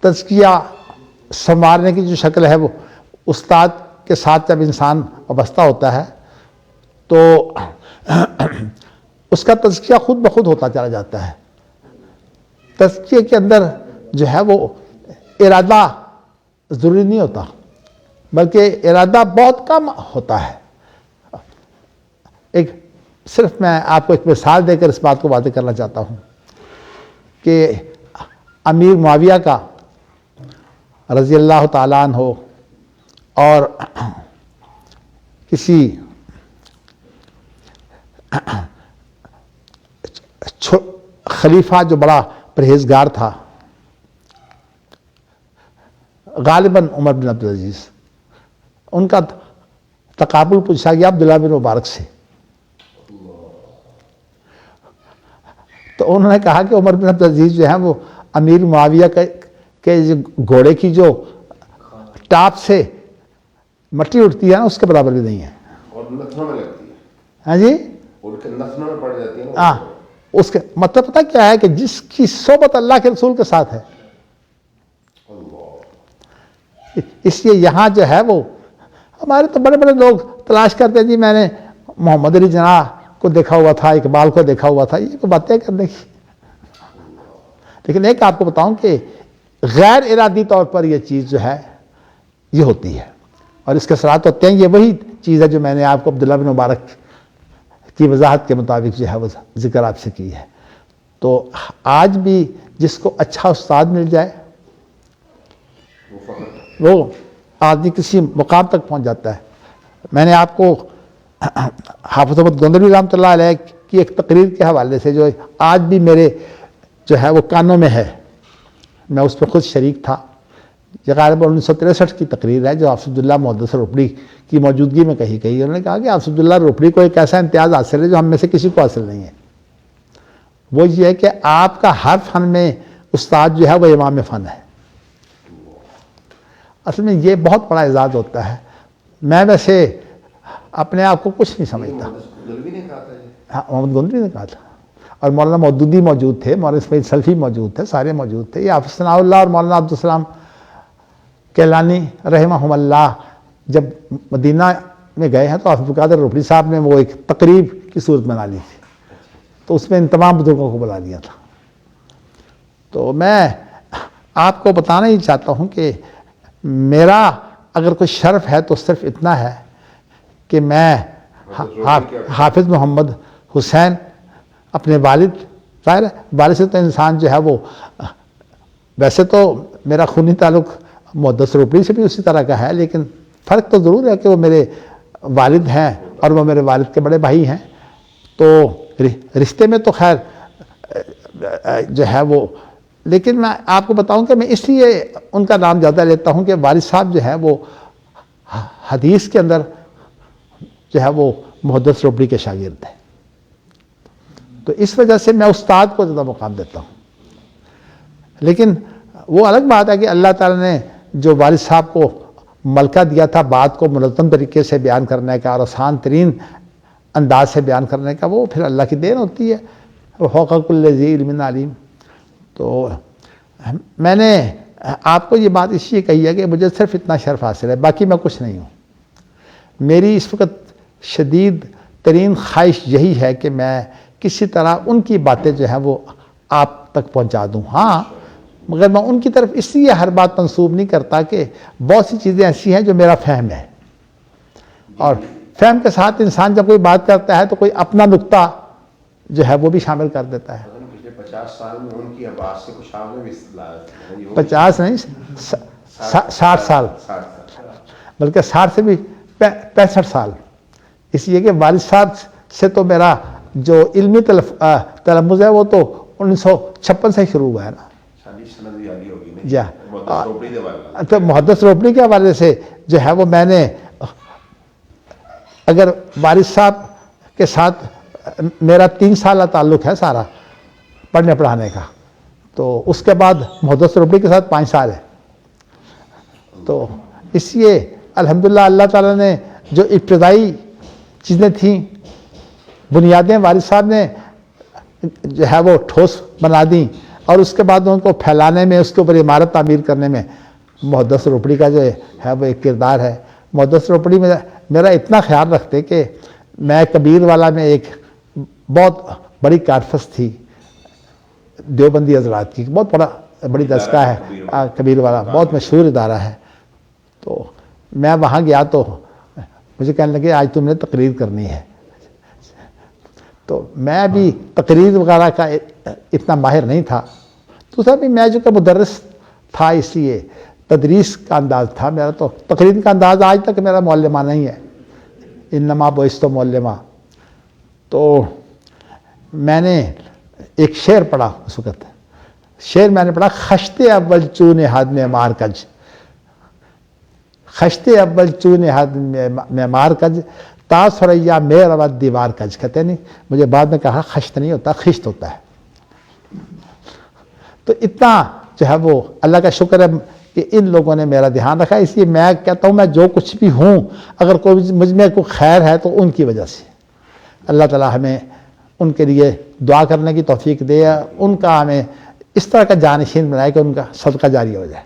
تزکیہ سنوارنے کی جو شکل ہے وہ استاد کے ساتھ جب انسان وابستہ ہوتا ہے تو اس کا تزکیہ خود بخود ہوتا چلا جاتا ہے. تزکیے کے اندر جو ہے وہ ارادہ ضروری نہیں ہوتا، بلکہ ارادہ بہت کم ہوتا ہے. ایک صرف میں آپ کو ایک مثال دے کر اس بات کو واضح کرنا چاہتا ہوں کہ امیر معاویہ کا رضی اللہ تعالیٰ عنہ اور کسی خلیفہ جو بڑا پرہیزگار تھا، غالباً عمر بن عبدالعزیز، ان کا تقابل پوچھا گیا عبداللہ بن مبارک سے. تو انہوں نے کہا کہ عمر بن عبدالعزیز جو ہیں وہ امیر معاویہ کے گھوڑے کی جو ٹاپ سے مٹی اٹھتی ہے نا اس کے برابر بھی نہیں ہے. اور نتنوں میں لگتی ہے. ہاں جی، ان کے نتنوں میں پڑ جاتی ہے نا. ہاں، اس کے مطلب پتہ کیا ہے کہ جس کی صحبت اللہ کے رسول کے ساتھ ہے. اس لیے یہاں جو ہے وہ ہمارے تو بڑے بڑے لوگ تلاش کرتے ہیں، جی میں نے محمد علی جناح کو دیکھا ہوا تھا، اقبال کو دیکھا ہوا تھا، یہ تو باتیں کرنے کی. لیکن ایک آپ کو بتاؤں کہ غیر ارادی طور پر یہ چیز جو ہے یہ ہوتی ہے، اور اس کے اثرات ہوتے ہیں. یہ وہی چیز ہے جو میں نے آپ کو عبداللہ بن مبارک کی وضاحت کے مطابق جو ہے وہ ذکر آپ سے کی ہے. تو آج بھی جس کو اچھا استاد مل جائے وہ آدمی کسی مقام تک پہنچ جاتا ہے. میں نے آپ کو حافظ احمد گوندلوی رحمۃ اللہ علیہ کی ایک تقریر کے حوالے سے جو آج بھی میرے جو ہے وہ کانوں میں ہے، میں اس پہ خود شریک تھا. یہ غالباً 1963 کی تقریر ہے جو حافظ عبداللہ محدث روپڑی کی موجودگی میں کہی گئی. انہوں نے کہا کہ حافظ عبداللہ روپڑی کو ایک ایسا امتیاز حاصل ہے جو ہم میں سے کسی کو حاصل نہیں ہے. وہ یہ ہے کہ آپ کا ہر فن میں استاد جو ہے وہ امام فن ہے. اصل میں یہ بہت بڑا اعزاز ہوتا ہے. میں ویسے اپنے آپ کو کچھ نہیں سمجھتا. ہاں، محمد گوندلوی نے کہا تھا، اور مولانا مودودی موجود تھے، مولانا اسماعیل سلفی موجود تھے، سارے موجود تھے. یہ حافظ ثناء اللہ اور مولانا عبدالسلام کیلانی رحمہم اللہ جب مدینہ میں گئے ہیں تو حافظ عبدالقادر روپڑی صاحب نے وہ ایک تقریب کی صورت بنا لی تھی، تو اس میں ان تمام بزرگوں کو بلا دیا تھا. تو میں آپ کو بتانا ہی چاہتا ہوں کہ میرا اگر کوئی شرف ہے تو صرف اتنا ہے کہ میں حافظ محمد حسین اپنے والد، ظاہر ہے والد سے تو انسان جو ہے وہ ویسے تو میرا خونی تعلق محدث روپڑی سے بھی اسی طرح کا ہے، لیکن فرق تو ضرور ہے کہ وہ میرے والد ہیں اور وہ میرے والد کے بڑے بھائی ہیں. تو رشتے میں تو خیر جو ہے وہ، لیکن میں آپ کو بتاؤں کہ میں اس لیے ان کا نام زیادہ لیتا ہوں کہ والد صاحب جو ہے وہ حدیث کے اندر جو ہے وہ محدث روپڑی کے شاگرد ہیں. تو اس وجہ سے میں استاد کو زیادہ مقام دیتا ہوں. لیکن وہ الگ بات ہے کہ اللہ تعالیٰ نے جو والد صاحب کو ملکہ دیا تھا بات کو منظم طریقے سے بیان کرنے کا اور آسان ترین انداز سے بیان کرنے کا، وہ پھر اللہ کی دین ہوتی ہے. فوق کل ذی علم علیم. تو میں نے آپ کو یہ بات اس لیے کہی ہے کہ مجھے صرف اتنا شرف حاصل ہے، باقی میں کچھ نہیں ہوں. میری اس وقت شدید ترین خواہش یہی ہے کہ میں کسی طرح ان کی باتیں جو ہیں وہ آپ تک پہنچا دوں. ہاں، مگر میں ان کی طرف اس لیے ہر بات منسوب نہیں کرتا کہ بہت سی چیزیں ایسی ہیں جو میرا فہم ہے، اور فہم کے ساتھ انسان جب کوئی بات کرتا ہے تو کوئی اپنا نقطہ جو ہے وہ بھی شامل کر دیتا ہے. 50 سال میں ان کی آواز سے کچھ آپ نے بھی اصطلاح 50 نہیں 60 سال، بلکہ 60 سے بھی 65 سال. اس لیے کہ والد صاحب سے تو میرا جو علمی تلمذ ہے وہ تو 1956 سے شروع ہوا ہے نا. جی، تو محدث روپڑی کے حوالے سے جو ہے وہ میں نے اگر والد صاحب کے ساتھ میرا 3 سالہ تعلق ہے سارا پڑھنے پڑھانے کا، تو اس کے بعد محدث روپڑی کے ساتھ 5 سال ہے. تو اس لیے الحمدللہ اللہ تعالیٰ نے جو ابتدائی چیزیں تھیں، بنیادیں والد صاحب نے جو ہے وہ ٹھوس بنا دیں، اور اس کے بعد ان کو پھیلانے میں، اس کے اوپر عمارت تعمیر کرنے میں محدث روپڑی کا جو ہے وہ ایک کردار ہے۔ محدث روپڑی میں میرا اتنا خیال رکھتے کہ میں کبیر والا میں ایک بہت بڑی کانفرنس تھی دیوبندی حضرات کی، بہت بڑی دستگاہ ہے کبیر والا، بہت مشہور ادارہ ہے۔ تو میں وہاں گیا تو مجھے کہنے لگے آج تم نے تقریر کرنی ہے۔ تو میں بھی تقریر وغیرہ کا اتنا ماہر نہیں تھا، دوسرا بھی میں جو کہ مدرس تھا اس لیے تدریس کا انداز تھا میرا، تو تقریر کا انداز آج تک میرا معلمہ نہیں ہے، انما بعثت معلمہ۔ تو میں نے ایک شعر پڑھا اس وقت، شعر میں نے پڑھا خشت اول چون حد میں مارکج، خشت اول چون حد میں مارکج تا ثریا میں رود دیوار کج۔ کہتے نہیں، مجھے بعد میں کہا خشت نہیں ہوتا، خشت ہوتا ہے۔ تو اتنا جو ہے وہ اللہ کا شکر ہے کہ ان لوگوں نے میرا دھیان رکھا، اس لیے میں کہتا ہوں میں جو کچھ بھی ہوں، اگر کوئی مجھ میں کوئی خیر ہے تو ان کی وجہ سے۔ اللہ تعالیٰ ہمیں ان کے لیے دعا کرنے کی توفیق دے، ان کا ہمیں اس طرح کا جانشین بنائے کہ ان کا صدقہ جاری ہو جائے۔